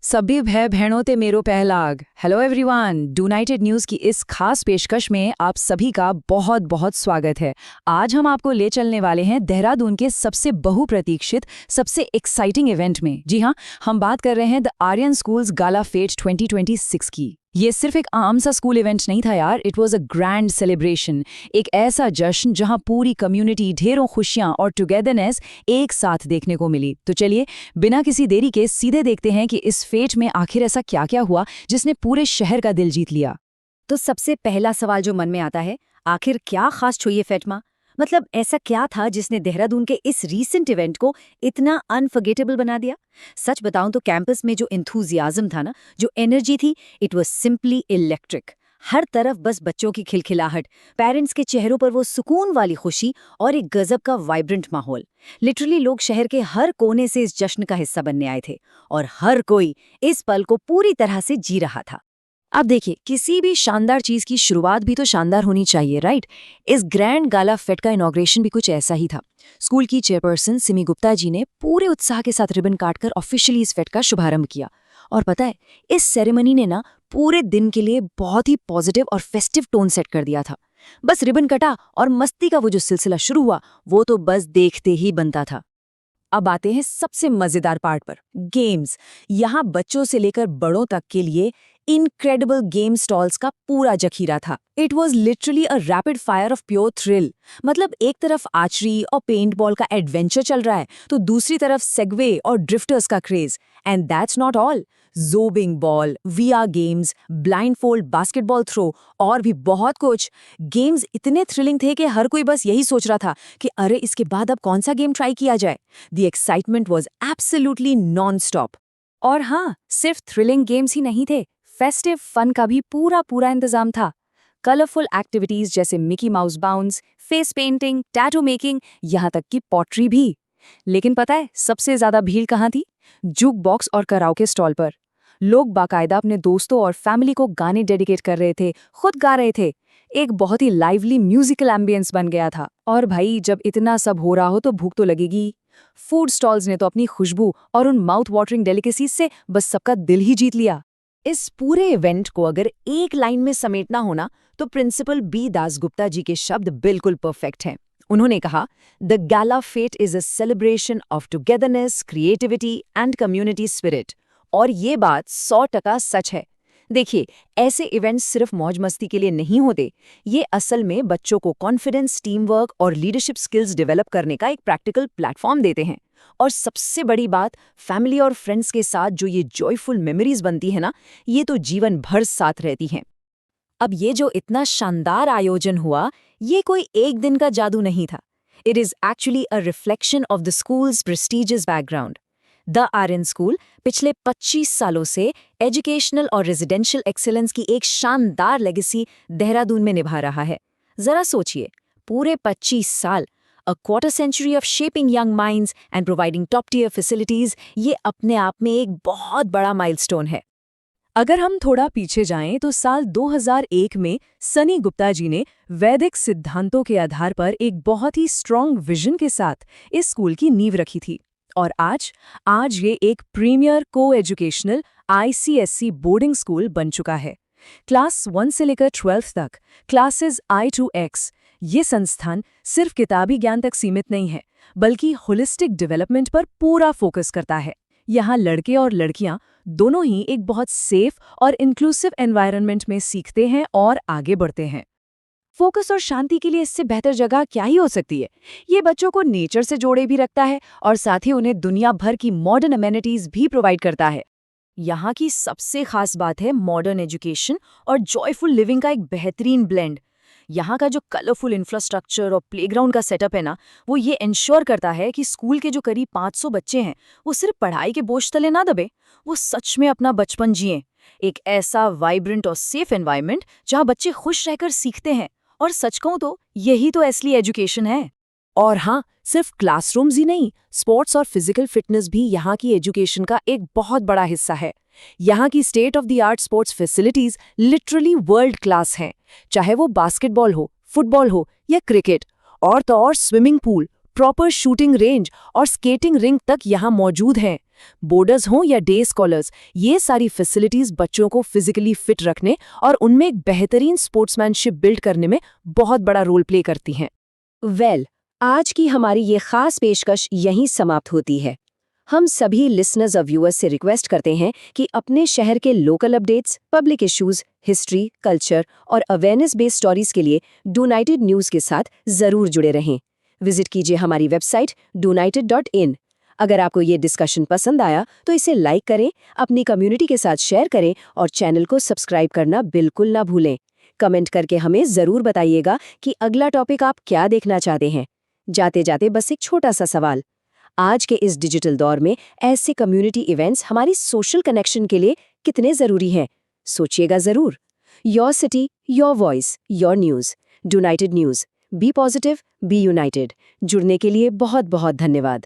सभी भाई बहनों ते मेरो पहलाग। हेलो एवरीवन, यूनाइटेड न्यूज़ की इस खास पेशकश में आप सभी का बहुत बहुत स्वागत है। आज हम आपको ले चलने वाले हैं देहरादून के सबसे बहुप्रतीक्षित, सबसे एक्साइटिंग इवेंट में। जी हाँ, हम बात कर रहे हैं the Aryan school's gala fete 2026 की। ये सिर्फ एक आम सा स्कूल इवेंट नहीं था यार, it was a grand celebration. एक ऐसा जश्न जहां पूरी कम्युनिटी, ढेरों खुशियां और टुगेदरनेस एक साथ देखने को मिली। तो चलिए बिना किसी देरी के सीधे देखते हैं कि इस फेट में आखिर ऐसा क्या क्या हुआ जिसने पूरे शहर का दिल जीत लिया। तो सबसे पहला सवाल जो मन में आता है, आखिर क्या खास छुई है फेटमा? मतलब ऐसा क्या था जिसने देहरादून के इस रीसेंट इवेंट को इतना अनफर्गेटेबल बना दिया? सच बताऊं तो कैंपस में जो एंथुजियाज्म था ना, जो एनर्जी थी, इट वाज सिंपली इलेक्ट्रिक। हर तरफ बस बच्चों की खिलखिलाहट, पेरेंट्स के चेहरों पर वो सुकून वाली खुशी और एक गजब का वाइब्रेंट माहौल। लिटरली लोग शहर के हर कोने से इस जश्न का हिस्सा बनने आए थे और हर कोई इस पल को पूरी तरह से जी रहा था। अब देखिए, किसी भी शानदार चीज की शुरुआत भी तो शानदार होनी चाहिए, राइट? इस ग्रैंड गाला फेट का इनॉग्रेशन भी कुछ ऐसा ही था। स्कूल की चेयरपर्सन सिमी गुप्ता जी ने पूरे उत्साह के साथ रिबन काटकर ऑफिशियली इस फेट का शुभारंभ किया। और पता है, इस सेरेमनी ने ना पूरे दिन के लिए बहुत ही पॉजिटिव और फेस्टिव टोन सेट कर दिया था। बस रिबन कटा और मस्ती का वो जो सिलसिला शुरू हुआ, वो तो बस देखते ही बनता था। अब आते हैं सबसे मजेदार पार्ट पर, गेम्स। यहाँ बच्चों से लेकर बड़ों तक के लिए इनक्रेडिबल गेम स्टॉल्स का पूरा जखीरा था। It was literally a rapid fire of pure thrill. मतलब एक तरफ आर्चरी और पेंट बॉल का एडवेंचर चल रहा है, तो दूसरी तरफ सेगवे और ड्रिफ्टर्स का craze. And that's not all, zorbing ball, VR games, blindfold basketball throw और भी बहुत कुछ। गेम्स इतने थ्रिलिंग थे कि हर कोई बस यही सोच रहा था कि अरे इसके बाद अब कौन सा गेम ट्राई किया जाए। The excitement was absolutely non stop. और हाँ, सिर्फ थ्रिलिंग गेम्स ही नहीं थे, फेस्टिव फन का भी पूरा पूरा इंतजाम था। कलरफुल एक्टिविटीज जैसे Mickey mouse bounce, face painting, tattoo making, यहाँ तक कि पॉटरी भी। लेकिन पता है सबसे ज्यादा भीड़ कहाँ थी? जूक बॉक्स और कराओके स्टॉल पर। लोग बाकायदा अपने दोस्तों और फैमिली को गाने डेडिकेट कर रहे थे, खुद गा रहे थे। एक बहुत ही लाइवली म्यूजिकल एम्बियंस बन गया था। और भाई, जब इतना सब हो रहा हो तो भूख तो लगेगी। फूड स्टॉल्स ने तो अपनी खुशबू और उन माउथ वाटरिंग डेलिकेसीज से बस सबका दिल ही जीत लिया। इस पूरे इवेंट को अगर एक लाइन में समेटना हो ना, तो प्रिंसिपल बी दासगुप्ता जी के शब्द बिल्कुल परफेक्ट हैं। उन्होंने कहा, the gala fete is a celebration of togetherness, creativity and community spirit. और ये बात 100% सच है। देखिए, ऐसे इवेंट्स सिर्फ मौज मस्ती के लिए नहीं होते। ये असल में बच्चों को कॉन्फिडेंस, टीम वर्क और लीडरशिप स्किल्स डेवलप करने का एक प्रैक्टिकल प्लेटफॉर्म देते हैं। और सबसे बड़ी बात, फैमिली और फ्रेंड्स के साथ जो ये जॉयफुल मेमोरीज बनती है ना, ये तो जीवन भर साथ रहती हैं। अब ये जो इतना शानदार आयोजन हुआ, ये कोई एक दिन का जादू नहीं था। It is actually a reflection of the school's prestigious background. The Aryan school पिछले 25 सालों से एजुकेशनल और रेजिडेंशियल एक्सीलेंस की एक शानदार लेगेसी देहरादून में निभा रहा है। जरा सोचिए, पूरे 25 साल, a quarter century of shaping young minds and providing top tier facilities, ये अपने आप में एक बहुत बड़ा माइलस्टोन है। अगर हम थोड़ा पीछे जाएं तो साल 2001 में सनी गुप्ता जी ने वैदिक सिद्धांतों के आधार पर एक बहुत ही स्ट्रॉन्ग विजन के साथ इस स्कूल की नींव रखी थी। और आज ये एक प्रीमियर को एजुकेशनल आईसीएसई बोर्डिंग स्कूल बन चुका है। क्लास 1 से लेकर 12 तक, क्लासेस I to X, ये संस्थान सिर्फ किताबी ज्ञान तक सीमित नहीं है, बल्कि होलिस्टिक डेवलपमेंट पर पूरा फोकस करता है। यहाँ लड़के और लड़कियाँ दोनों ही एक बहुत सेफ और इंक्लूसिव एनवायरनमेंट में सीखते हैं और आगे बढ़ते हैं। फोकस और शांति के लिए इससे बेहतर जगह क्या ही हो सकती है। ये बच्चों को नेचर से जोड़े भी रखता है और साथ ही उन्हें दुनिया भर की मॉडर्न अमेनिटीज भी प्रोवाइड करता है। यहाँ की सबसे खास बात है मॉडर्न एजुकेशन और जॉयफुल लिविंग का एक बेहतरीन ब्लेंड। यहाँ का जो कलरफुल इंफ्रास्ट्रक्चर और प्लेग्राउंड का सेटअप है ना, वो ये इंश्योर करता है कि स्कूल के जो करीब 500 बच्चे हैं, वो सिर्फ पढ़ाई के बोझ तले ना दबे, वो सच में अपना बचपन जिए। एक ऐसा वाइब्रेंट और सेफ एनवायरनमेंट जहाँ बच्चे खुश रहकर सीखते हैं। और सच कहूं तो यही तो असली एजुकेशन है। और हाँ, सिर्फ क्लासरूम्स ही नहीं, स्पोर्ट्स और फिजिकल फिटनेस भी यहाँ की एजुकेशन का एक बहुत बड़ा हिस्सा है। यहाँ की state of the art sports facilities literally world class हैं। चाहे वो बास्केटबॉल हो, फुटबॉल हो या क्रिकेट, और तो और swimming pool, proper shooting range और स्केटिंग रिंग तक यहाँ मौजूद हैं। बोर्डर्स हों या डे स्कॉलर्स, ये सारी फैसिलिटीज बच्चों को फिजिकली फिट रखने और उनमें एक बेहतरीन स्पोर्ट्समैनशिप बिल्ड करने में बहुत बड़ा रोल प्ले करती हैं। आज की हमारी ये खास पेशकश यहीं समाप्त होती है। हम सभी लिसनर्स और व्यूअर्स से रिक्वेस्ट करते हैं कि अपने शहर के local updates, public issues, history, culture और अवेयरनेस बेस्ड स्टोरीज के लिए डूनाइटेड न्यूज़ के साथ जरूर जुड़े रहें। विजिट कीजिए हमारी वेबसाइट doonited.in। अगर आपको ये डिस्कशन पसंद आया तो इसे लाइक करें, अपनी कम्युनिटी के साथ शेयर करें और चैनल को सब्सक्राइब करना बिल्कुल ना भूलें। कमेंट करके हमें ज़रूर बताइएगा कि अगला टॉपिक आप क्या देखना चाहते हैं। जाते जाते बस एक छोटा सा सवाल, आज के इस डिजिटल दौर में ऐसे कम्युनिटी इवेंट्स हमारी सोशल कनेक्शन के लिए कितने ज़रूरी हैं? सोचिएगा ज़रूर। Your city, your voice, your news. D United news. Be positive, be united. जुड़ने के लिए बहुत बहुत धन्यवाद।